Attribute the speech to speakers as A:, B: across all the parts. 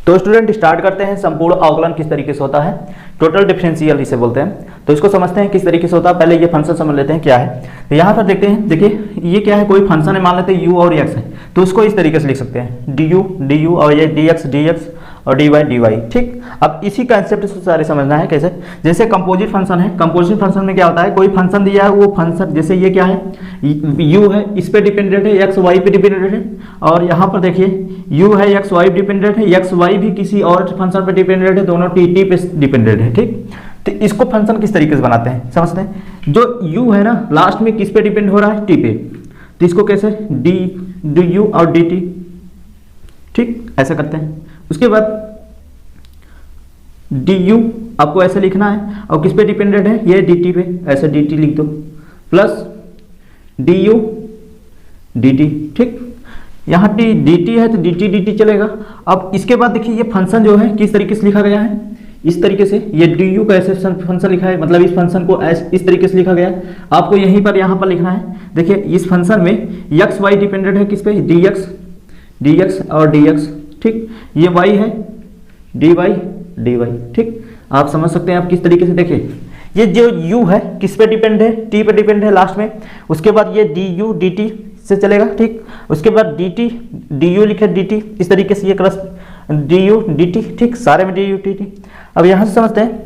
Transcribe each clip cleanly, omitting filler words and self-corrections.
A: तो student start करते हैं संपूर्ण अवकलन किस तरीके से होता है, टोटल डिफरेंशियल इसे बोलते हैं। तो इसको समझते हैं किस तरीके से होता है। पहले ये फंक्शन समझ लेते हैं क्या है। तो यहाँ पर देखते हैं, देखिए ये क्या है, कोई फंक्शन है, मान लेते हैं u और x है, तो उसको इस तरीके से लिख सकते हैं du और ये dx और dy। ठीक, अब इसी कंसेप्ट से सारे समझना है कैसे। जैसे कंपोजिट फंक्शन है, कंपोजिट फंक्शन में क्या होता है, कोई फंक्शन दिया है, वो फंक्शन जैसे ये क्या है, u है, इस पे डिपेंडेंट है, x y पे डिपेंडेंट है, और यहाँ पर देखिए u है, x y डिपेंडेंट है, x y भी किसी और फंक्शन पे डिपेंडेंट है, दोनों t पे डिपेंडेंट है। ठीक, तो इसको फंक्शन किस तरीके से बनाते हैं समझते हैं। जो u है ना, लास्ट में किस पे डिपेंड हो रहा है, t पे, तो इसको कैसे du और dt, ठीक ऐसे करते हैं। उसके बाद du आपको ऐसे लिखना है, और किस पे डिपेंडेंट है, ये dt पे, ऐसे dt लिख दो, प्लस du dt। ठीक, यहाँ dt है तो dt चलेगा। अब इसके बाद देखिए ये फंक्शन जो है किस तरीके से लिखा गया है, इस तरीके से, ये du का ऐसे फंक्शन लिखा है, मतलब इस फंक्शन को इस तरीके से लिखा गया है। आपको यहीं पर यहाँ पर लिखना है। देखिए इस फंक्शन में x y डिपेंडेंट है किस पे, dx और dx। ठीक, ये y है, dy। ठीक, आप समझ सकते हैं आप किस तरीके से। देखिए ये जो u है किस पे डिपेंड है, t पे डिपेंड है लास्ट में। उसके बाद ये du dt से चलेगा। ठीक, उसके बाद dt du लिखे dt, इस तरीके से ये क्रॉस du dt। ठीक, सारे में du dt। अब यहाँ से समझते हैं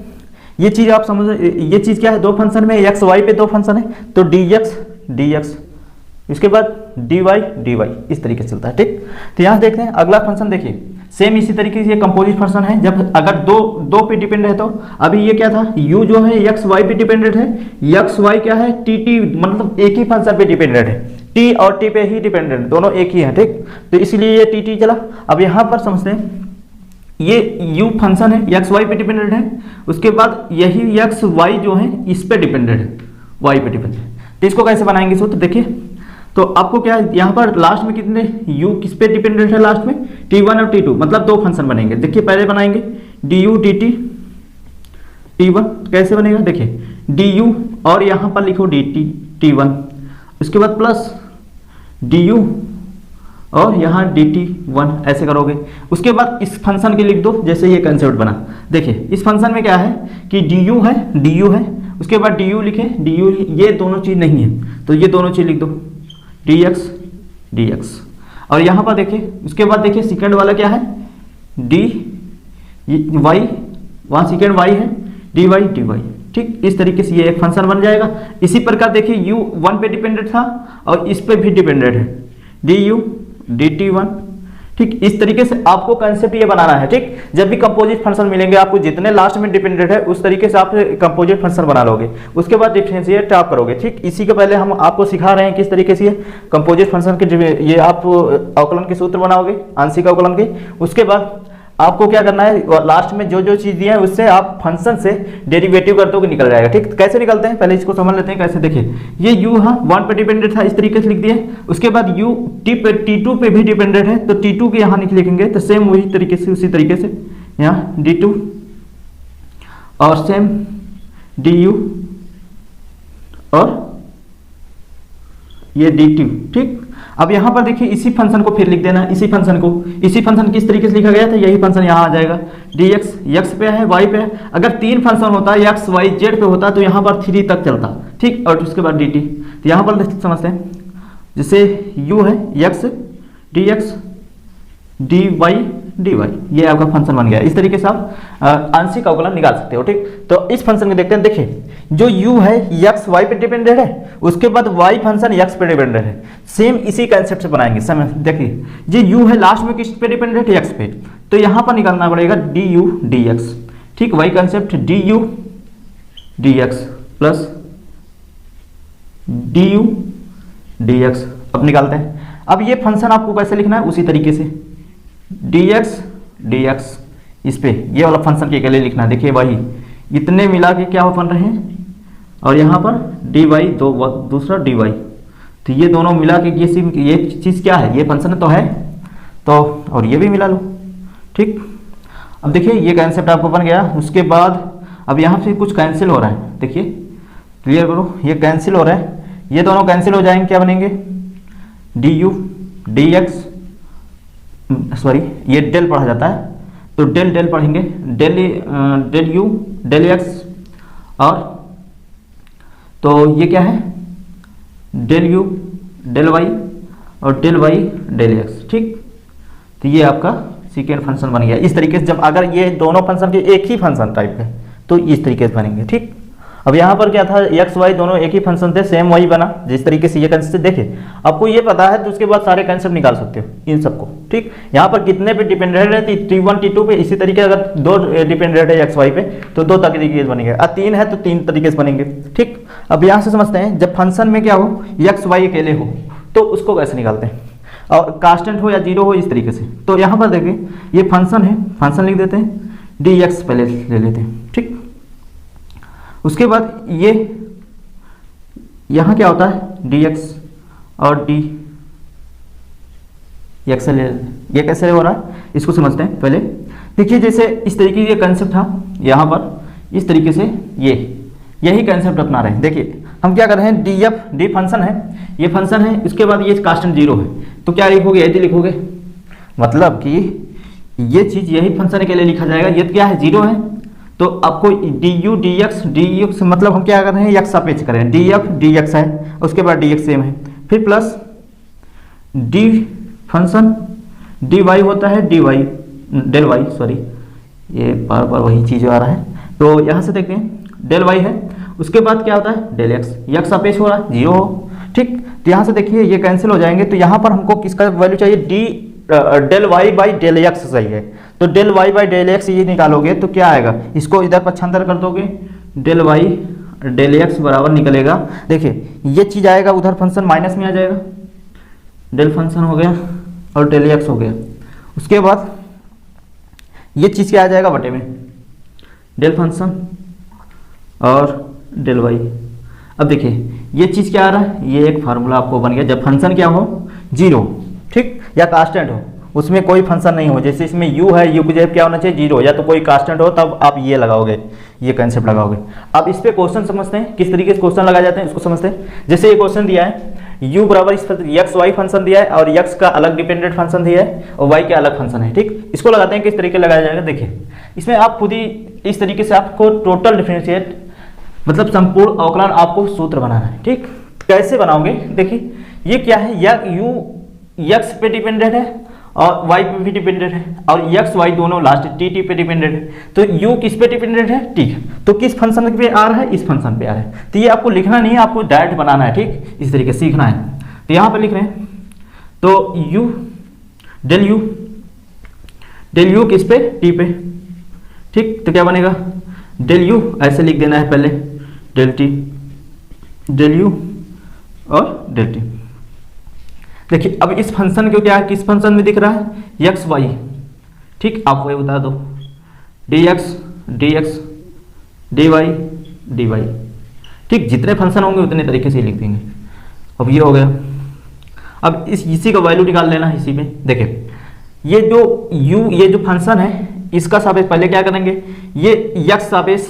A: ये चीज़, आप समझ, ये चीज़ क्या है, दो फंक्शन में x y पे दो फंक्शन है, तो dx, इसके बाद dy इस तरीके से चलता है। ठीक, तो यहाँ देखते हैं अगला फंक्शन। देखिए सेम इसी तरीके से ये कंपोजिट फंक्शन है, जब अगर दो पे डिपेंड है। तो अभी ये क्या था, u जो है x y पे डिपेंडेंट है, x y क्या है, t मतलब एक ही फंक्शन पे डिपेंडेंट है, t और t पे ही डिपेंडेंट, दोनों एक ही है। ठीक, तो इसलिए ये t चला। अब यहाँ पर समझते हैं, ये u फंक्शन है, x y पे डिपेंडेंट है, उसके बाद यही x y जो है इस पे डिपेंडेंट है, y पे डिपेंडेंट। तो इसको कैसे बनाएंगे सूत्र, देखिए तो आपको क्या है, यहाँ पर लास्ट में कितने u किस पे डिपेंडेंट है, लास्ट में t1 और t2, मतलब दो फंक्शन बनेंगे। देखिए पहले बनाएंगे du dt t1, कैसे बनेगा, देखिए du और यहाँ पर लिखो dt t1, उसके बाद प्लस du और यहाँ dt1, ऐसे करोगे। उसके बाद इस फंक्शन के लिख दो, जैसे ये कंसेप्ट बना। देखिए इस फंक्शन में क्या है कि du है, उसके बाद du लिखे, du ये दोनों चीज़ नहीं है, तो ये दोनों चीज़ लिख दो, dx। और यहाँ पर देखिए, उसके बाद देखिए सेकंड वाला क्या है, dy, वहाँ सेकंड y है, dy। ठीक, इस तरीके से ये एक फंक्शन बन जाएगा। इसी प्रकार देखिए u 1 पे डिपेंडेंट था और इस पे भी डिपेंडेंट है, du dt1। ठीक, इस तरीके से आपको कंसेप्ट ये बनाना है। ठीक, जब भी कंपोजिट फंक्शन मिलेंगे आपको, जितने लास्ट में डिपेंडेंट है उस तरीके से आप कंपोजिट फंक्शन बना लोगे, उसके बाद डिफरेंशिएट आप करोगे। ठीक, इसी के पहले हम आपको सिखा रहे हैं किस तरीके से कंपोजिट फंक्शन के ये आप अवकलन के सूत्र बनाओगे, आंशिक अवकलन के। उसके बाद आपको क्या करना है, लास्ट में जो चीज़ दिया है उससे आप फंक्शन से डेरिवेटिव करते हो निकल जाएगा। ठीक, कैसे निकलते हैं पहले इसको समझ लेते हैं कैसे। देखिए ये u हाँ 1 पे डिपेंडेंट था, इस तरीके से लिख दिए। उसके बाद u t2 पे भी डिपेंडेंट है, तो t2 के यहाँ लिखेंगे, तो सेम वही तरीके से, उसी तरीके से यहाँ d2 और सेम du और ये dt। ठीक, अब यहाँ पर देखिए इसी फंक्शन को फिर लिख देना, इसी फंक्शन किस तरीके से लिखा गया था, यही फंक्शन यहाँ आ जाएगा, dx x पे है, y पे है। अगर तीन फंक्शन होता है, x y z पे होता तो यहाँ पर 3 तक चलता। ठीक, और उसके बाद dt। तो यहाँ पर समझते हैं, जैसे u है x dx dy, ये आपका फंक्शन बन गया। इस तरीके से आप आंशिक अवकलन निकाल सकते हो। ठीक, तो इस फंक्शन को देखते हैं। देखिए जो u है x y पे डिपेंडेंट है, उसके बाद y फंक्शन x पे डिपेंडेंट है। सेम इसी कंसेप्ट से बनाएंगे। समझ, देखिए ये u है लास्ट में किस पे डिपेंडेंट है, x पे, तो यहाँ पर निकालना पड़ेगा du dx। ठीक, वही concept du dx plus du dx। अब निकालते हैं। अब ये फंक्शन आपको कैसे लिखना है, उसी तरीके से dx इस पे ये वाला फंक्शन के लिए लिखना है। देखिए वही इतने मिला के क्या बन रहे हैं, और यहाँ पर dy दूसरा dy, तो ये दोनों मिला के ये चीज़ क्या है, ये फंक्शन तो है, तो और ये भी मिला लो। ठीक, अब देखिए ये कंसेप्ट आपको बन गया। उसके बाद अब यहाँ से कुछ कैंसिल हो रहा है, देखिए क्लियर करो, ये कैंसिल हो रहा है, ये दोनों कैंसिल हो जाएंगे, क्या बनेंगे du dx, सॉरी ये डेल पढ़ा जाता है, तो डेल डेल पढ़ेंगे, डेल यू डेल एक्स, और तो ये क्या है डेल यू डेल वाई और डेल वाई डेल एक्स। ठीक, तो ये आपका सेकेंड फंक्शन बन गया। इस तरीके से जब अगर ये दोनों फंक्शन के एक ही फंक्शन टाइप है तो इस तरीके से बनेंगे। ठीक, अब यहाँ पर क्या था, एक्स वाई दोनों एक ही फंक्शन थे, सेम वही बना जिस तरीके से ये कंसेप्ट देखिए। आपको ये पता है तो उसके बाद सारे कंसेप्ट निकाल सकते हो इन सबको। ठीक, यहाँ पर कितने पे डिपेंडेंट है, T1 T2 पे। इसी तरीके अगर 2 डिपेंडेंट है एक्स वाई पे तो 2 तरीके से बनेंगे, और 3 है तो 3 तरीके से बनेंगे। ठीक, अब यहाँ से समझते हैं जब फंक्शन में क्या हो, एक्स वाई अकेले हो तो उसको कैसे निकालते हैं, और कांस्टेंट हो या जीरो हो, इस तरीके से। तो यहाँ पर देखिए ये फंक्शन है, फंक्शन लिख देते हैं, डी एक्स पहले ले लेते हैं। ठीक, उसके बाद ये यहाँ क्या होता है डी एक्स और डी एक्स ले लेते हैं। ये कैसे हो रहा है इसको समझते हैं पहले। देखिए जैसे इस तरीके का कंसेप्ट था यहाँ पर, इस तरीके से यही कंसेप्ट अपना रहे हैं। देखिए हम क्या कर रहे हैं, डी एफ डी फंक्शन है, ये फंक्शन है, इसके बाद ये कांस्टेंट जीरो है, तो क्या लिखोगे, यदि लिखोगे, मतलब कि ये चीज यही फंक्शन के लिए लिखा जाएगा। ये क्या है, जीरो है, तो आपको डी यू डी एक्स मतलब हम क्या कर रहे हैं, एक्स सापेक्ष कर रहे हैं, डी एफ डी एक्स है, उसके बाद डी एक्स सेम है, फिर plus D function D Y होता है, D Y del Y, sorry ये बार बार वही चीज आ रहा है। तो यहाँ से देखते हैं डेल वाई है, उसके बाद क्या होता है डेल एक्स, एक्स सापेक्ष हो रहा है, जीरो हो। ठीक, तो यहाँ से देखिए ये कैंसिल हो जाएंगे, तो यहाँ पर हमको किसका वैल्यू चाहिए, D del Y by del X चाहिए। तो del Y by del X ये निकालोगे तो क्या आएगा, इसको इधर पक्षांतर कर दोगे, डेल वाई डेल एक्स बराबर निकलेगा। देखिए ये चीज आएगा उधर फंक्शन माइनस में आ जाएगा, डेल फंक्शन हो गया और डेल एक्स हो गया। उसके बाद ये चीज क्या आ जाएगा बटे में, डेल फंक्शन और डेल वाई। अब देखिए ये चीज क्या आ रहा है, ये एक फार्मूला आपको बन गया, जब फंक्शन क्या हो जीरो, ठीक, या कांस्टेंट हो, उसमें कोई फंक्शन नहीं हो, जैसे इसमें u है, u की जगह क्या होना चाहिए जीरो, या तो कोई कांस्टेंट हो तब आप ये लगाओगे, ये कंसेप्ट लगाओगे। अब इस पे क्वेश्चन समझते हैं, किस तरीके से क्वेश्चन लगाए जाते हैं इसको समझते हैं। जैसे ये क्वेश्चन दिया है u बराबर इस एक्स वाई फंक्शन दिया है और x का अलग डिपेंडेंट फंक्शन दिया है और y का अलग फंक्शन है। ठीक, इसको लगाते हैं, किस तरीके लगाया जाएगा। देखिए इसमें आप खुद ही इस तरीके से आपको टोटल डिफरेंशिएट मतलब संपूर्ण अवकलन आपको सूत्र बनाना है। ठीक, कैसे बनाओगे, देखिए ये क्या है, या u x पे डिपेंडेंट है और y पे भी डिपेंडेंट है, और x y दोनों लास्ट t पे डिपेंडेंट है। तो u किस पे डिपेंडेंट है, ठीक, तो किस फंक्शन पे आ रहा है, इस फंक्शन पे आ रहा है। तो ये आपको लिखना नहीं है, आपको डायरेक्ट बनाना है। ठीक, इस तरीके से सीखना है। तो यहाँ पे लिख रहे हैं, तो डेल u किस पे, t पे। ठीक, तो क्या बनेगा, डेल u ऐसे लिख देना है पहले, डेल t डेल u और डेल t। देखिए अब इस फंक्शन को क्या है, किस फंक्शन में दिख रहा है, एक्स वाई। ठीक, आप वही बता दो, डी एक्स डी वाई। ठीक, जितने फंक्शन होंगे उतने तरीके से लिख देंगे। अब ये हो गया। अब इसी का वैल्यू निकाल लेना है इसी में। देखिए ये जो फंक्शन है इसका सापेक्ष पहले क्या करेंगे, ये एक्स सापेक्ष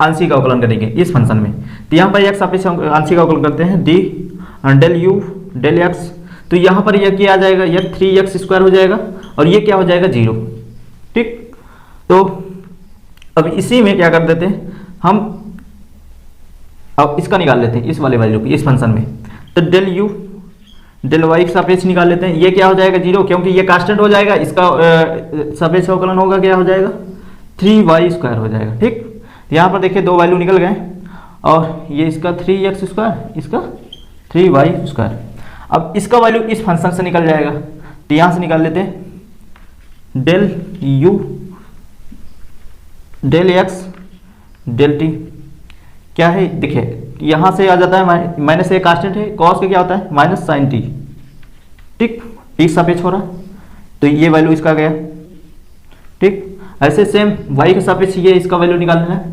A: आंशिक अवकलन करेंगे इस फंक्शन में। तो यहाँ पर एक्स सापेक्ष आंशिक अवकलन करते हैं, D del U del X, तो यहाँ पर यह क्या आ जाएगा, यह 3x² हो जाएगा और ये क्या हो जाएगा, जीरो। ठीक, तो अब इसी में क्या कर देते हैं हम, अब इसका निकाल लेते हैं, इस वाले वैल्यू को इस फंक्शन में। तो डेल यू डेल वाई का सापेक्ष निकाल लेते हैं, ये क्या हो जाएगा, जीरो, क्योंकि ये कांस्टेंट हो जाएगा, इसका सापेक्ष अवकलन होगा, क्या हो जाएगा, 3y² हो जाएगा। ठीक, यहाँ पर देखिए दो वैल्यू निकल गए और ये इसका 3x², इसका 3y²। अब इसका वैल्यू इस फंक्शन से निकल जाएगा, तो यहाँ से निकाल लेते हैं, del u del x del t क्या है, देखिए यहाँ से आ जाता है माइनस, एक कांस्टेंट है, कॉस के क्या होता है माइनस साइन t। ठीक, t सापेक्ष हो रहा है तो ये वैल्यू इसका गया। ठीक, ऐसे सेम y के सापेक्ष ये इसका वैल्यू निकालना है,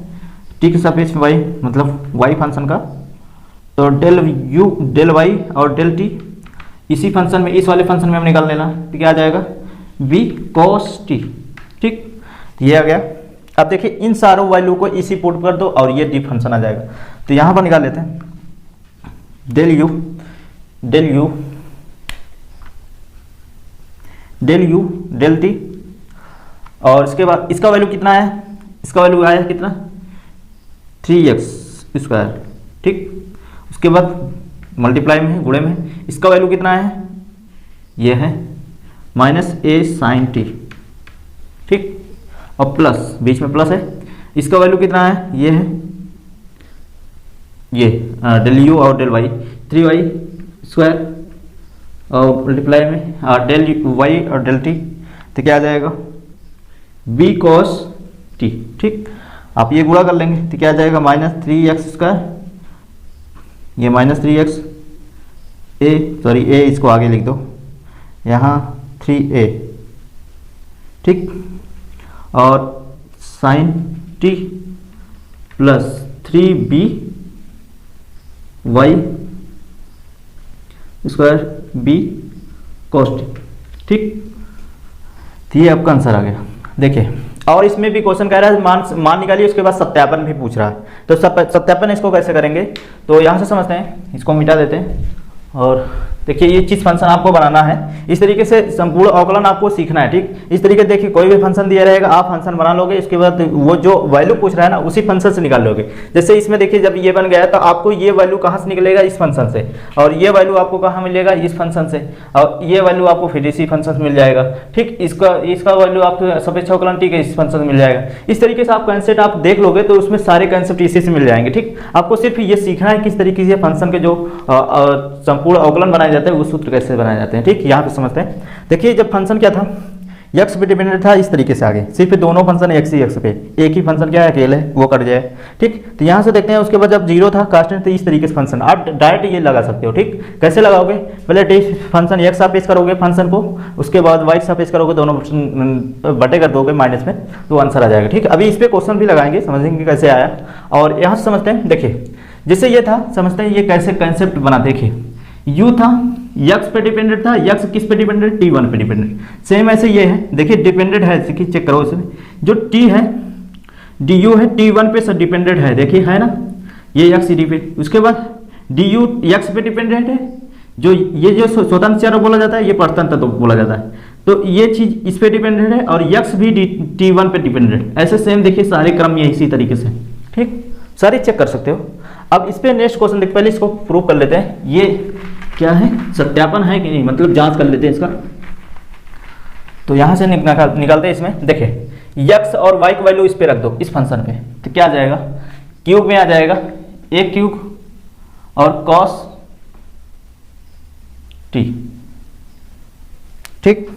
A: t के सापेक्ष y मतलब y फंक्शन का। तो डेल u डेल y और डेल t इसी फंक्शन में, इस वाले फंक्शन में हम निकाल लेना, तो क्या आ जाएगा, v cos t। ठीक, ये आ गया। अब देखिए इन सारों वैल्यू को इसी पुट कर दो और ये डी फंक्शन आ जाएगा। तो यहाँ पर निकाल लेते हैं, डेल यू डेल टी और इसके बाद इसका वैल्यू कितना है, इसका वैल्यू आया कितना 3x स्क्वायर, ठीक। उसके बाद मल्टीप्लाई में है, गुणे में है, इसका वैल्यू कितना है, ये है -a sin t, ठीक। और प्लस, बीच में प्लस है, इसका वैल्यू कितना है, ये है ये डेल u और डेल y 3y स्क्वायर और मल्टीप्लाई में डेल y और डेल t, तो क्या आ जाएगा b cos t, ठीक। आप ये गुणा कर लेंगे तो क्या आ जाएगा -3x स्क्वायर, ये -3x a इसको आगे लिख दो, यहाँ 3a, ठीक। और sin t plus 3b y square b cos t, ठीक। तो ये आपका आंसर आ गया। देखिए, और इसमें भी क्वेश्चन कह रहा है मान निकालिए, उसके बाद सत्यापन भी पूछ रहा है। तो सत्यापन इसको कैसे करेंगे, तो यहाँ से समझते हैं, इसको मिटा देते हैं। और देखिए, ये चीज़ फंक्शन आपको बनाना है, इस तरीके से संपूर्ण अवकलन आपको सीखना है, ठीक। इस तरीके देखिए, कोई भी फंक्शन दिया रहेगा, आप फंक्शन बना लोगे, इसके बाद वो जो वैल्यू पूछ रहा है ना, उसी फंक्शन से निकाल लोगे। जैसे इसमें देखिए, जब ये बन गया है तो आपको ये वैल्यू कहाँ से निकलेगा, इस फंक्शन से, और ये वैल्यू आपको कहाँ मिलेगा, इस फंक्शन से, और ये वैल्यू आपको फिर इसी फंक्शन से मिल जाएगा, ठीक। इसका वैल्यू आपको सापेक्ष अवकलन, ठीक है, इस फंक्शन से मिल जाएगा। इस तरीके से आप कंसेप्ट आप देख लोगे तो उसमें सारे कंसेप्ट इसी से मिल जाएंगे, ठीक। आपको सिर्फ ये सीखना है किस तरीके से फंक्शन के जो संपूर्ण अवकलन बनाए जाते हैं, वो सूत्र कैसे बनाए जाते हैं, ठीक। यहाँ पे समझते हैं। देखिए, जब फंक्शन क्या था, x पे डिपेंडेंट था, इस तरीके से आगे सिर्फ दोनों फंक्शन x पे, एक ही फंक्शन क्या है, अकेले है, वो कट जाए, ठीक। तो यहाँ से देखते हैं, उसके बाद जब जीरो था कांस्टेंट, तो इस तरीके से फंक्शन आप डायरेक्ट ये लगा सकते हो, ठीक। कैसे लगाओगे, पहले फंक्शन x सापेक्ष करोगे फंक्शन को, उसके बाद y सापेक्ष करोगे, दोनों बटे कर दोगे माइनस में, तो आंसर आ जाएगा, ठीक। अभी इस पे क्वेश्चन भी लगाएंगे, समझेंगे कैसे आया। और यहाँ से समझते हैं, देखिए जैसे ये था, समझते हैं ये कैसे कंसेप्ट बना। देखिए, u था, x पे डिपेंडेंट था, x किस पे डिपेंडेंट, t1 पे डिपेंडेंट। सेम ऐसे ये है, देखिए डिपेंडेंट है, देखिए चेक करो इसमें, जो t है du है t1 पे सब डिपेंडेंट है, देखिए है ना, ये x डी पे। उसके बाद du x पे डिपेंडेंट है, जो ये जो स्वतंत्र चर बोला जाता है, ये परतंत्र तो बोला जाता है, तो ये चीज इस पे डिपेंडेंट है, और x भी t1 पे डिपेंडेंट। ऐसे सेम देखिए सारे क्रम ये इसी तरीके से, ठीक। सारे चेक कर सकते हो। अब इस पे नेक्स्ट क्वेश्चन देख, पहले इसको प्रूव कर लेते हैं, ये क्या है, सत्यापन है कि नहीं, मतलब जांच कर लेते हैं इसका। तो यहां से निकालते हैं इसमें, देखिए x और y की वैल्यू इस पे रख दो, इस फंक्शन पे, तो क्या आ जाएगा, क्यूब में आ जाएगा a क्यूब और cos t, ठीक।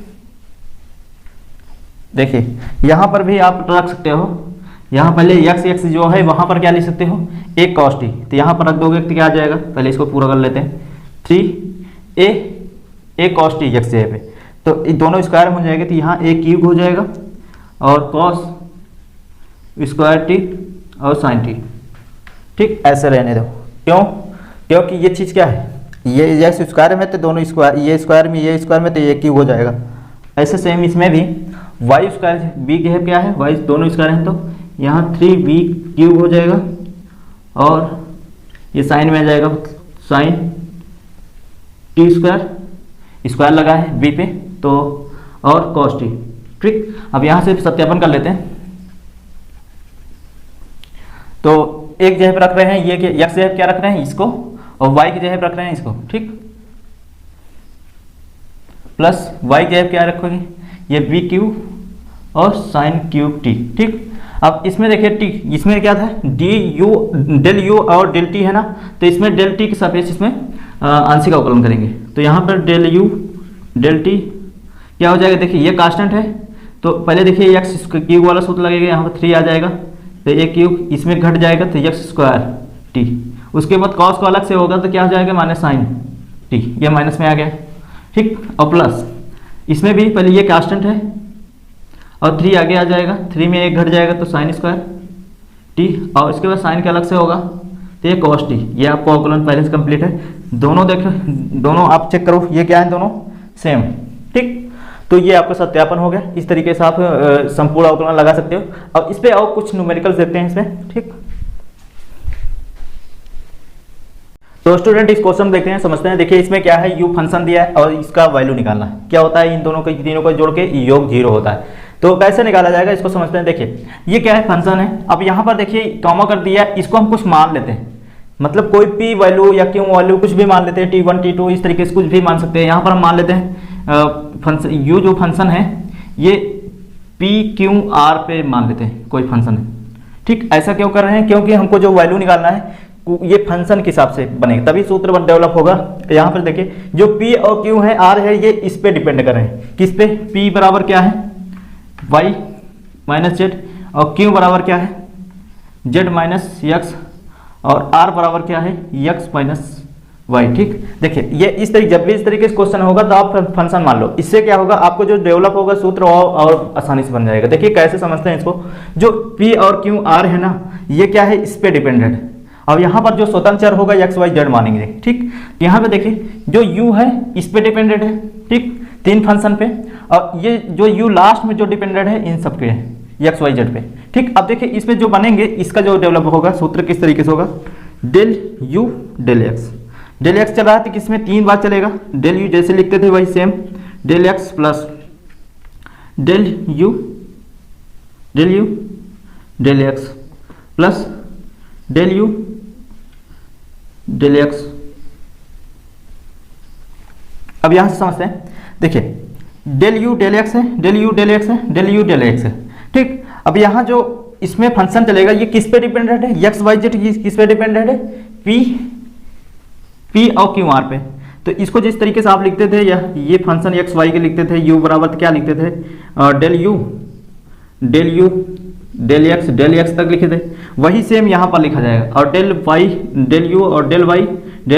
A: देखिए यहां पर भी आप रख सकते हो, यहाँ पहले x जो है वहां पर क्या लिख सकते हो, a cos t, तो यहाँ पर रख दोगे तो क्या आ जाएगा, पहले इसको पूरा कर लेते हैं, 3a cos t x पे, तो ये दोनों स्क्वायर हो जाएगा, तो यहाँ a क्यूब हो जाएगा और cos स्क्वायर t और sin t, ठीक। ऐसे रहने दो, क्यों, क्योंकि ये चीज़ क्या है, ये x स्क्वायर में, तो दोनों स्क्वायर, ये स्क्वायर में, ये स्क्वायर में, तो ये क्यूब हो जाएगा। ऐसे सेम इसमें भी y स्क्वायर b है, क्या है y, दोनों स्क्वायर हैं, तो यहाँ 3b क्यूब हो जाएगा, और ये साइन में आ जाएगा साइन टी स्क्वायर, स्क्वायर लगा है b पे, तो और cos t, ठीक। अब यहाँ से सत्यापन कर लेते हैं। तो एक जगह पर रख रहे हैं ये, कि x जगह क्या रख रहे हैं इसको, और y की जगह पर रख रहे हैं इसको, ठीक। प्लस y की जगह क्या रखोगे, ये b क्यूब और साइन क्यूब t, ठीक। अब इसमें देखिए t, इसमें क्या था, डेल u और डेल t है ना, तो इसमें डेल t के सापेक्ष इसमें आंशिक अवकलन करेंगे, तो यहाँ पर डेल u डेल t क्या हो जाएगा, देखिए ये कांस्टेंट है, तो पहले देखिए x क्यूब वाला सूत्र लगेगा, यहाँ पर 3 आ जाएगा, तो a क्यूब इसमें घट जाएगा, तो x स्क्वायर t, उसके बाद cos को अलग से होगा, तो क्या हो जाएगा, माइनस साइन t, ये माइनस में आ गया, ठीक। और प्लस इसमें भी पहले ये कांस्टेंट है, और 3 आगे आ जाएगा, 3 में 1 घट जाएगा, तो साइन स्क्वायर टी, और इसके बाद साइन के अलग से होगा, तो ये cos t, ये आपको अवकलन पहले से कंप्लीट है। दोनों देखो, दोनों आप चेक करो, ये क्या है, दोनों सेम, ठीक। तो ये आपका सत्यापन हो गया। इस तरीके से आप संपूर्ण अवकलन लगा सकते हो। अब इस पे और कुछ न्यूमेरिकल्स देखते हैं इसमें, ठीक। तो स्टूडेंट इस क्वेश्चन देखते हैं, समझते हैं। देखिए इसमें क्या है, u फंक्शन दिया है और इसका वैल्यू निकालना है। क्या होता है, इन दोनों को तीनों को जोड़ के योग 0 होता है। तो कैसे निकाला जाएगा इसको समझते हैं। देखिए ये क्या है, फंक्शन है। अब यहाँ पर देखिए कॉमा कर दिया, इसको हम कुछ मान लेते हैं, मतलब कोई p वैल्यू या q वैल्यू कुछ भी मान लेते हैं, t1 t2 इस तरीके से कुछ भी मान सकते हैं। यहाँ पर हम मान लेते हैं फंक्शन u जो फंक्शन है ये p q r पे मान लेते हैं कोई फंक्शन है, ठीक। ऐसा क्यों कर रहे हैं, क्योंकि हमको जो वैल्यू निकालना है ये फंक्शन के हिसाब से बनेगा, तभी सूत्र डेवलप होगा। यहाँ पर देखिए जो p और q है, r है, ये इस पे डिपेंड कर रहे हैं। किस पे, p बराबर क्या है y माइनस जेड, और q बराबर क्या है z माइनस x, और r बराबर क्या है x माइनस y, ठीक। देखिए ये इस तरीके, जब भी इस तरीके से क्वेश्चन होगा तो आप फंक्शन मान लो, इससे क्या होगा आपको जो डेवलप होगा सूत्र और आसानी से बन जाएगा। देखिए कैसे समझते हैं इसको, जो p और q r है ना, ये क्या है इस पे डिपेंडेंट है, और यहाँ पर जो स्वतंत्र चर होगा x y z मानेंगे, ठीक। यहाँ पे देखिए जो u है इस पे डिपेंडेंट है, ठीक, 3 फंक्शन पे, और ये जो u लास्ट में जो डिपेंडेंट है इन सब पे है x y z पे, ठीक। अब देखिए इसमें जो बनेंगे इसका जो डेवलप होगा सूत्र किस तरीके से होगा, डेल u डेल x चल रहा है तो किसमें 3 बार चलेगा, डेल u जैसे लिखते थे वही same, del x plus del u del x plus del u del x। अब यहां से समझते हैं, देखिए डेल u डेल x है, डेल u डेल x है, डेल u डेल x है, ठीक। अब यहां जो इसमें फंक्शन चलेगा ये किस पे डिपेंडेंट है, x y z किस पे डिपेंडेंट है, p और q r पे। तो इसको जिस तरीके से आप लिखते थे, या ये फंक्शन x y के लिखते थे, u बराबर क्या लिखते थे, डेल u डेल x तक लिखे थे, वही सेम यहाँ पर लिखा जाएगा। और डेल u और डेल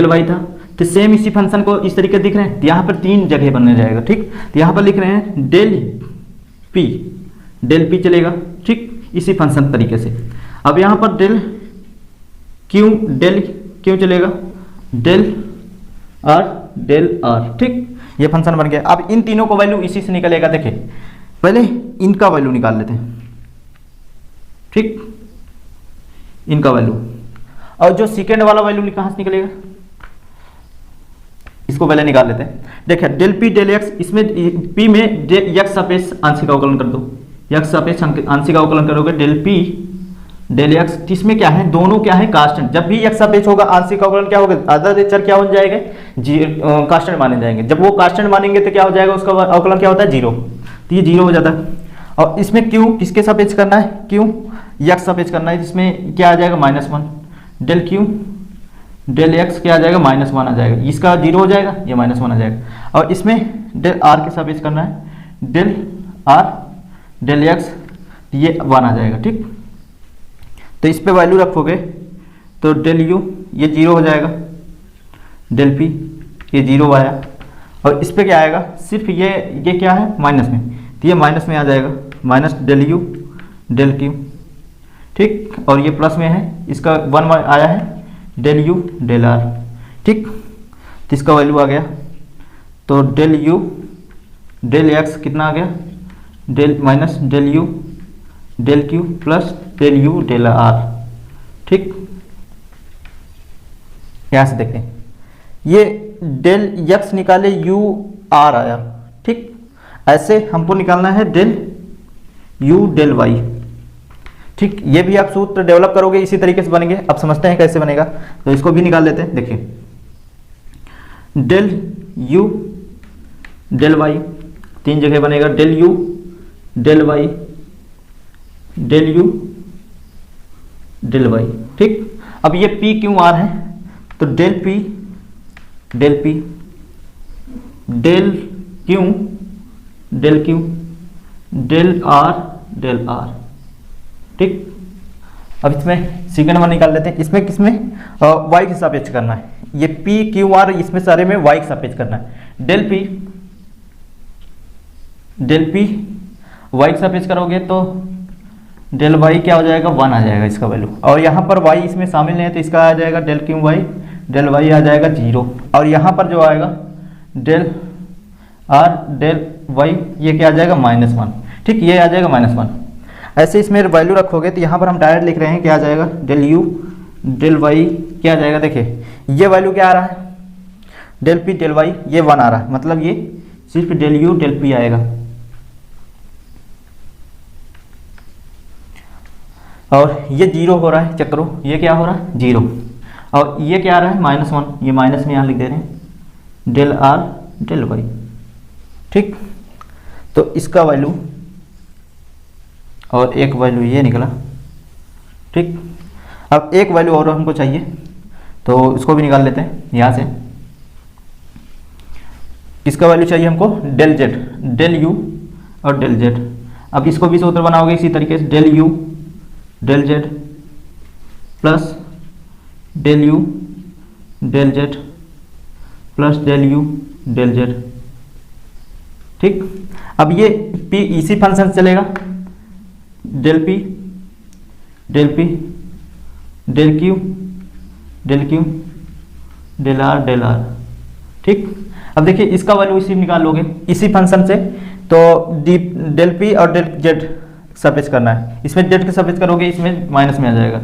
A: y था, तो सेम इसी फंक्शन को इस तरीके दिख रहे हैं, तो यहाँ पर 3 जगह बनने जाएगा, ठीक। तो यहाँ पर लिख रहे हैं डेल p चलेगा, ठीक, इसी फंक्शन तरीके से। अब यहाँ पर डेल q चलेगा, डेल r, ठीक, ये फंक्शन बन गया। अब इन तीनों को वैल्यू इसी से निकलेगा। देखिए पहले इनका वैल्यू निकाल लेते हैं, ठीक, इनका वैल्यू, और जो सेकेंड वाला वैल्यू कहां से निकलेगा इसको पहले निकाल लेते हैं। देखिए डेल p डेल x, इसमें p में x सापेक्ष आंशिक अवकलन कर दो, x सापेक्ष आंशिक अवकलन करोगे, डेल p डेल x, इसमें क्या है दोनों क्या है कांस्टेंट। जब भी x सापेक्ष होगा आंशिक अवकलन क्या होगा, अदर चर क्या हो जाएगा, कांस्टेंट माने जाएंगे। जब वो कांस्टेंट मानेंगे तो क्या हो जाएगा, उसका अवकलन क्या होता है 0, तो ये 0 हो जाता है। और इसमें q किसके सापेक्ष करना है, q x सापेक्ष करना है, जिसमें क्या आ जाएगा -1, डेल q डेल x क्या आ जाएगा -1 आ जाएगा, इसका 0 हो जाएगा, ये -1 आ जाएगा। और इसमें डेल r के सापेक्ष करना है, डेल r डेल x, ये 1 आ जाएगा, ठीक। तो इस पे वैल्यू रखोगे तो डेल u ये 0 हो जाएगा, डेल p ये 0 आया, और इस पे क्या आएगा, सिर्फ ये क्या है माइनस में, तो ये माइनस में आ जाएगा, minus del u del q, ठीक। और ये प्लस में है, इसका 1 आया है, डेल u डेल r, ठीक। तो इसका वैल्यू आ गया, तो डेल u डेल x कितना आ गया, del minus del u del q plus del u del r, ठीक। यहां से देखते हैं, ये डेल x निकाले u r आया, ठीक। ऐसे हमको निकालना है डेल u डेल y, ठीक। ये भी आप सूत्र डेवलप करोगे इसी तरीके से बनेंगे। अब समझते हैं कैसे बनेगा, तो इसको भी निकाल लेते हैं। देखिए डेल u डेल y 3 जगह बनेगा, del u del y del u del y, ठीक। अब ये p q r है, तो del p del q del r, ठीक। अब इसमें सेकंड वन निकाल लेते हैं, इसमें किसमें y के सापेक्ष करना है, ये p q r इसमें सारे में y के सापेक्ष करना है। डेल p y के सापेक्ष करोगे तो डेल y क्या हो जाएगा, 1 आ जाएगा इसका वैल्यू, और यहाँ पर y इसमें शामिल नहीं है तो इसका आ जाएगा del q y del y आ जाएगा 0, और यहाँ पर जो आएगा डेल r डेल y ये क्या आ जाएगा -1, ठीक, ये आ जाएगा -1। ऐसे इसमें वैल्यू रखोगे तो यहाँ पर हम डायरेक्ट लिख रहे हैं क्या आ जाएगा, डेल u डेल y क्या आ जाएगा। देखिए ये वैल्यू क्या आ रहा है, डेल p डेल y ये 1 आ रहा है, मतलब ये सिर्फ डेल u डेल p आएगा, और ये जीरो हो रहा है, चेक करो ये क्या हो रहा है, जीरो, और ये क्या आ रहा है -1, ये माइनस में यहाँ लिख दे रहे हैं डेल आर डेल वाई। ठीक, तो इसका वैल्यू और एक वैल्यू ये निकला। ठीक, अब एक वैल्यू और हमको चाहिए तो इसको भी निकाल लेते हैं यहाँ से। इसका वैल्यू चाहिए हमको डेल जेड, डेल यू और डेल जेड। अब इसको भी सूत्र बनाओगे इसी तरीके से, del U del Z plus del U del Z plus del U del Z. ठीक, अब ये p इसी फंक्शन से चलेगा, del p del p del q del r del r। ठीक, अब देखिए इसका वैल्यू इसी निकाल लोगे इसी फंक्शन से, तो डेल p और डेल z सब्ट्रैक्ट करना है, इसमें z के सब्ट्रैक्ट करोगे इसमें माइनस में आ जाएगा,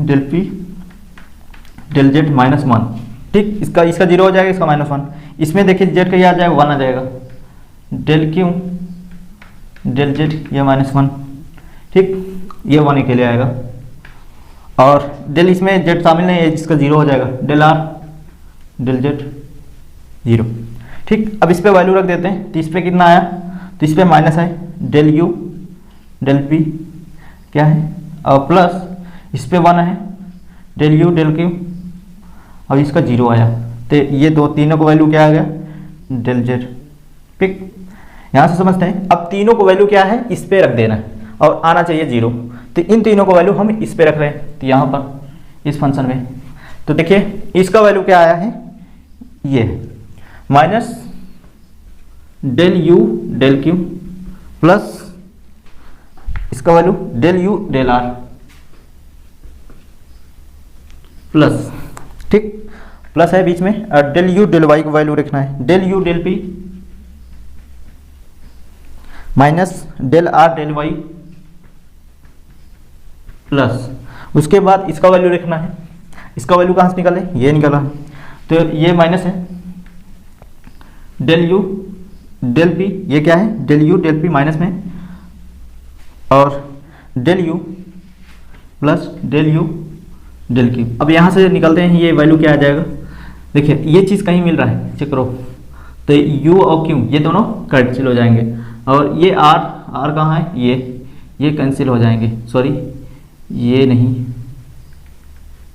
A: डेल p डेल z -1। ठीक, इसका जीरो हो जाएगा, इसका -1, इसमें देखिए z का ये आ जाएगा 1 आ जाएगा, डेल q डेल z ये -1। ठीक, ये 1 के लिए आएगा, और डेल इसमें z शामिल नहीं है, इसका जीरो हो जाएगा, del r del z zero. ठीक, अब इस पे वैल्यू रख देते हैं, तो इस पे कितना आया, तो इस पे माइनस है, डेल u डेल p क्या है, और प्लस इस पे 1 है, डेल u डेल q, अब इसका जीरो आया, तो ये दो तीनों को वैल्यू क्या आ गया, डेल z। ठीक, यहाँ से समझते हैं। अब तीनों को वैल्यू क्या है, इस पे रख देना है और आना चाहिए जीरो, तो इन तीनों को वैल्यू हम इस पे रख रहे हैं, तो यहाँ पर इस फंक्शन में, तो देखिए इसका वैल्यू क्या आया है, ये minus del U del Q plus इसका value del U del R plus, ठीक, प्लस है बीच में, और डेल यू डेल वाई को वैल्यू रखना है, del U del P minus del R del Y plus, उसके बाद इसका वैल्यू रखना है, इसका वैल्यू कहाँ से निकाले, ये निकाला, तो ये माइनस है डेल यू डेल पी, ये क्या है del U del P minus में, और del U plus del U del Q. अब यहाँ से निकलते हैं, ये वैल्यू क्या आ जाएगा, देखिए ये चीज़ कहीं मिल रहा है, चेक करो, तो u और q ये दोनों कैंसिल हो जाएंगे, और ये r कहाँ है, ये कैंसिल हो जाएंगे, सॉरी ये नहीं,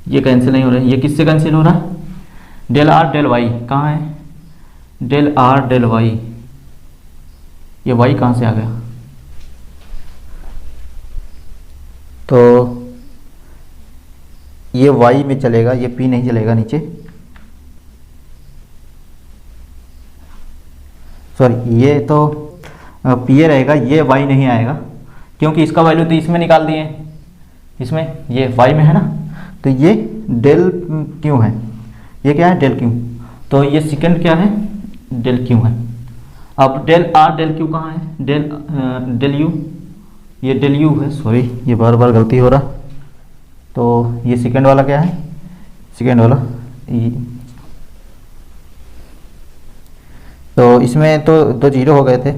A: ये कैंसिल नहीं हो रहा है, ये किससे कैंसिल हो रहा है, डेल आर डेल वाई कहाँ है, डेल आर डेल वाई, ये वाई कहाँ से आ गया, तो ये y में चलेगा, ये p नहीं चलेगा नीचे, सॉरी ये तो p रहेगा, ये y नहीं आएगा, क्योंकि इसका वैल्यू तो इसमें निकाल दिए, इसमें ये y में है ना, तो ये डेल q है, ये क्या है डेल q, तो ये सेकंड क्या है डेल q है। अब डेल r डेल q कहाँ है, डेल u, ये डेल u है, सॉरी ये बार बार गलती हो रहा, तो ये सेकंड वाला क्या है, सेकंड वाला तो इसमें तो दो जीरो हो गए थे,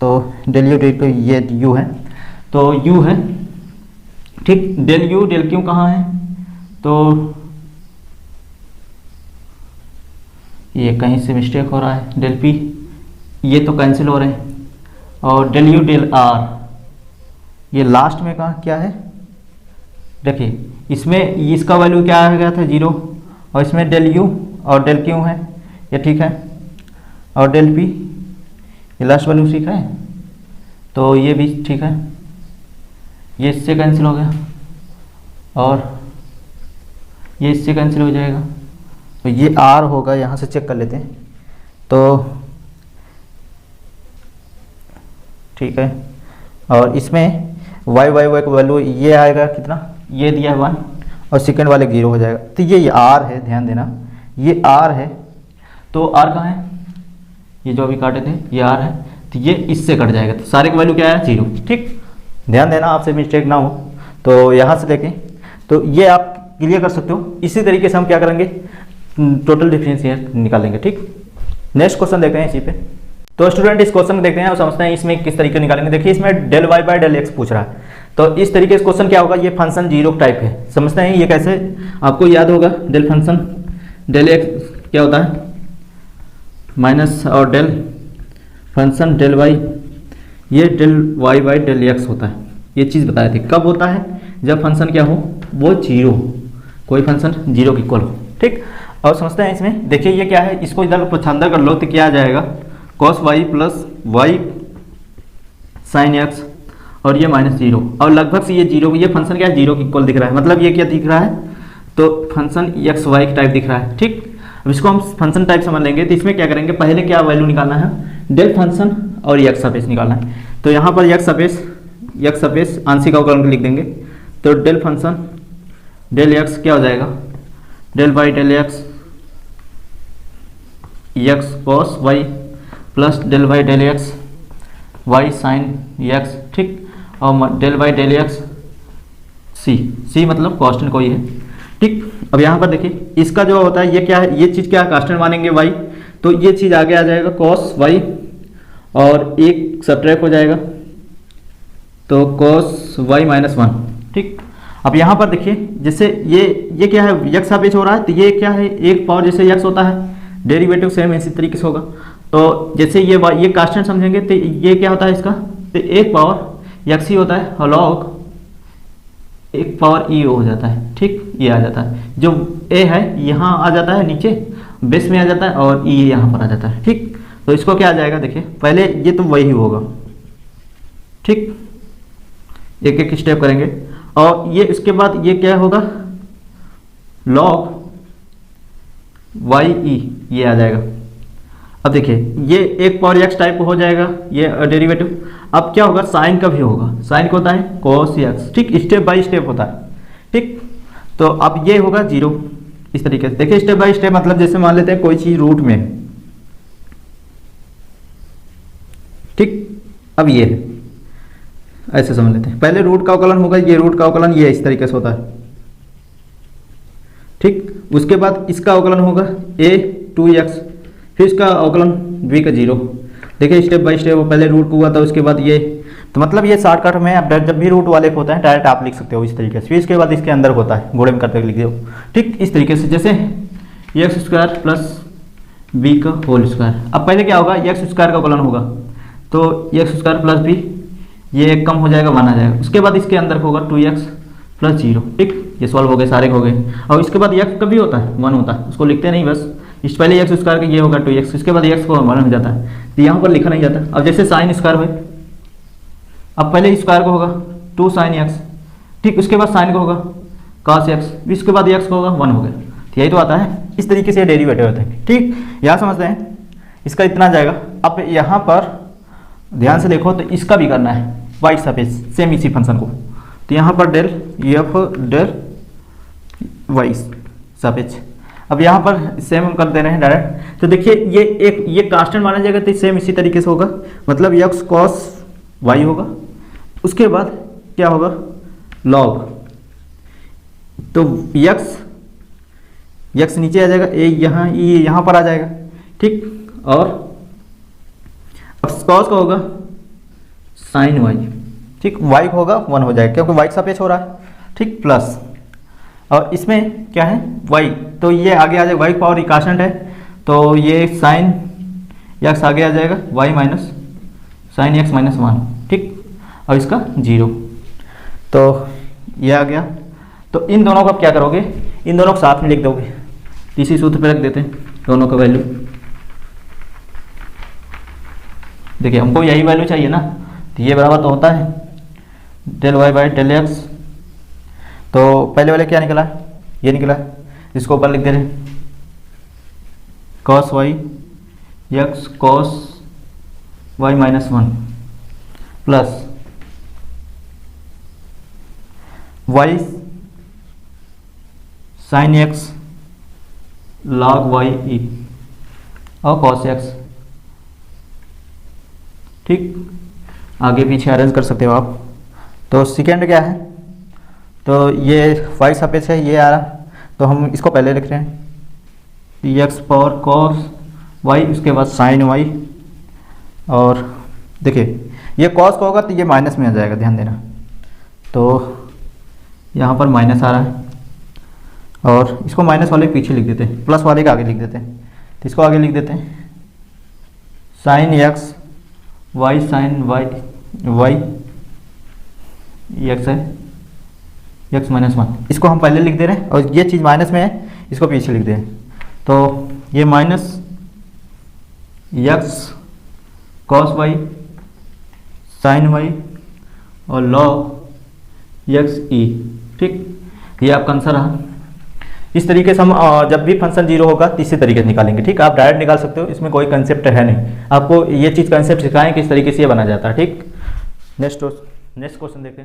A: तो डेल यू डेल ये u है, तो u है, ठीक, डेल यू डेल क्यू कहाँ है, तो ये कहीं से मिस्टेक हो रहा है, डेल p ये तो कैंसिल हो रहे हैं, और डेल यू डेल r ये लास्ट में कहाँ क्या है, देखिए इसमें इसका वैल्यू क्या आ गया था जीरो, और इसमें डेल u और डेल q है, ये ठीक है, और डेल p ये लास्ट वैल्यू ठीक है, तो ये भी ठीक है, ये इससे कैंसिल हो गया, और ये इससे कैंसिल हो जाएगा, तो ये r होगा, यहाँ से चेक कर लेते हैं, तो ठीक है, और इसमें y का वैल्यू ये आएगा कितना, ये दिया है 1, और सेकंड वाले 0 हो जाएगा, तो ये r है, ध्यान देना ये r है, तो r कहाँ है, ये जो अभी काटे थे ये r है, तो ये इससे कट जाएगा, तो सारे का वैल्यू क्या है 0, ठीक, ध्यान देना आपसे मिस्टेक ना हो, तो यहाँ से देखें, तो ये आप क्लियर कर सकते हो। इसी तरीके से हम क्या करेंगे, टोटल डिफरेंशियल निकालेंगे, ठीक। नेक्स्ट क्वेश्चन देखते हैं इसी पे। तो स्टूडेंट इस क्वेश्चन को देखते हैं और समझते हैं इसमें किस तरीके निकालेंगे। देखिए इसमें del Y by del X पूछ रहा है, तो इस तरीके से क्वेश्चन क्या होगा, ये फंक्शन जीरो टाइप है, समझते हैं ये कैसे, आपको याद होगा डेल फंक्शन डेल एक्स क्या होता है माइनस, और डेल फंक्शन डेल वाई ये del Y by del X होता है। ये चीज़ बताए थे कब होता है, जब फंक्शन क्या हो वो जीरो, कोई फंक्शन जीरो की इक्वल हो। ठीक, और समझते हैं इसमें, देखिए ये क्या है, इसको इधर पछांदर कर लो तो क्या आ जाएगा cos Y plus Y sine X और ये माइनस जीरो, और लगभग से ये जीरो, ये फंक्शन क्या है जीरो की इक्वल दिख रहा है, मतलब ये क्या दिख रहा है, तो फंक्शन एक्स वाई टाइप दिख रहा है। ठीक, अब इसको हम फंक्शन टाइप समझ लेंगे, तो इसमें क्या करेंगे, पहले क्या वैल्यू निकालना है, डेल फंक्शन और एक्स सपेस निकालना है। तो यहाँ पर एक्स सपेस आंशिक अवकलन लिख देंगे, तो डेल फंक्शन डेल एक्स क्या हो जाएगा, del by del X cos Y plus del by del X Y sine X. ठीक, और del by del X C मतलब कांस्टेंट कोई है। ठीक, अब यहाँ पर देखिए इसका जो होता है ये क्या है, ये चीज़ क्या है कांस्टेंट मानेंगे वाई, तो ये चीज़ आगे आ जाएगा कॉस वाई और एक सब्ट्रैक्ट हो जाएगा तो कॉस वाई माइनस वन। ठीक, अब यहाँ पर देखिए जैसे ये क्या है यक्स सापेक्ष हो रहा है, तो ये क्या है एक पावर जैसे यक्स होता है डेरिवेटिव सेम इसी तरीके से होगा, तो जैसे ये कांस्टेंट समझेंगे तो ये क्या होता है इसका, तो एक पावर यक्स ही होता है और लॉग एक पावर ई हो जाता है। ठीक, ये आ जाता है, जो ए है यहाँ आ जाता है नीचे बेस में आ जाता है और ई यहाँ पर आ जाता है। ठीक, तो इसको क्या आ जाएगा, देखिए पहले ये तो वही होगा। ठीक, एक एक स्टेप करेंगे और ये इसके बाद ये क्या होगा लॉग वाई ई ये आ जाएगा। अब देखिए ये एक पावर एक्स टाइप हो जाएगा ये डेरिवेटिव। अब क्या होगा साइन का भी होगा, साइन का होता है cos एक्स। ठीक, स्टेप बाय स्टेप होता है। ठीक, तो अब ये होगा जीरो इस तरीके से। देखिए स्टेप बाय स्टेप मतलब जैसे मान लेते हैं कोई चीज रूट में। ठीक, अब ये है ऐसे समझ लेते हैं, पहले रूट का अवकलन होगा, ये रूट का अवकलन ये इस तरीके से होता है। ठीक, उसके बाद इसका अवकलन होगा a 2x, फिर इसका अवकलन v का जीरो। देखिए स्टेप बाय स्टेप, पहले रूट को हुआ था उसके बाद ये, तो मतलब ये शॉर्टकट में अब जब भी रूट वाले होते हैं डायरेक्ट आप लिख सकते हो इस तरीके से, फिर इसके बाद इसके अंदर होता है घोड़े में करते हुए लिख दो। ठीक, इस तरीके से जैसे एक्स स्क्वायर प्लस बी का होल स्क्वायर। अब पहले क्या होगा एक्स स्क्वायर का अवकलन होगा तो एक्स स्क्वायर प्लस बी, ये एक कम हो जाएगा वन आ जाएगा, उसके बाद इसके अंदर होगा 2x प्लस जीरो। ठीक, ये सॉल्व हो गए सारे हो गए। और इसके बाद एक्स कभी होता है वन होता है, उसको लिखते नहीं बस, इस पहले एक्स स्क्वायर का ये होगा 2x, इसके बाद एक्स को वन हो जाता है, तो यहाँ पर लिखा नहीं जाता। अब जैसे साइन स्क्वायर हुए, अब पहले स्क्वायर को होगा 2 साइन एक्स, ठीक, उसके बाद साइन को होगा cos एक्स, इसके बाद एक्स को होगा 1 हो गया, तो यही तो आता है। इस तरीके से डेरिवेटिव होते हैं। ठीक, यहाँ समझते हैं, इसका इतना जाएगा। अब यहाँ पर ध्यान से देखो तो इसका भी करना है वाई सपेस सेम इसी फंक्शन को, तो यहाँ पर डेल एफ डेल वाई सपेस। अब यहाँ पर सेम हम कर दे रहे हैं डायरेक्ट, तो देखिए ये कांस्टेंट माना जाएगा तो सेम इसी तरीके से होगा, मतलब एक्स कॉस वाई होगा, उसके बाद क्या होगा लॉग, तो एक्स नीचे आ जाएगा, ए यहाँ पर आ जाएगा। ठीक, और अब कॉस का होगा साइन वाई। ठीक, वाई का होगा 1 हो जाएगा क्योंकि वाई का सापेक्ष हो रहा है। ठीक, प्लस और इसमें क्या है वाई, तो ये आगे आ जाएगा, वाई पावर कांस्टेंट है तो ये साइन एक्स आगे आ जाएगा, Y minus sine X minus 1। ठीक, और इसका जीरो, तो ये आ गया। तो इन दोनों का क्या करोगे, इन दोनों को साथ में लिख दोगे, इसी सूत्र पे रख देते हैं दोनों का वैल्यू। देखिए हमको यही वैल्यू चाहिए ना, तो ये बराबर तो होता है del Y by del X. तो पहले वाले क्या निकला, ये निकला, इसको ऊपर लिख दे रहे cos Y X cos Y minus 1 plus Y sine X log Y E और कॉस एक्स। ठीक, आगे पीछे अरेंज कर सकते हो आप। तो सेकेंड क्या है, तो ये वाई सापेक्ष है, ये आ रहा, तो हम इसको पहले लिख रहे हैं एक्स पावर कॉस वाई, उसके बाद साइन वाई, और देखिए ये कॉस का होगा तो ये माइनस में आ जाएगा, ध्यान देना, तो यहाँ पर माइनस आ रहा है, और इसको माइनस वाले के पीछे लिख देते हैं, प्लस वाले के आगे लिख देते हैं। तो इसको आगे लिख देते हैं sine X Y sine Y X है एक्स माइनस 1, इसको हम पहले लिख दे रहे हैं, और ये चीज़ माइनस में है इसको पीछे लिख दे रहे हैं। तो ये minus X cos Y sine Y और लॉग एक्स ई। ठीक, ये आपका आंसर रहा। इस तरीके से हम जब भी फंक्शन जीरो होगा तो इसी तरीके से निकालेंगे। ठीक, आप डायरेक्ट निकाल सकते हो, इसमें कोई कंसेप्ट है नहीं। आपको ये चीज़ कंसेप्ट सिखाएं किस तरीके से ये बना जाता है। ठीक, नेक्स्ट क्वेश्चन देखें।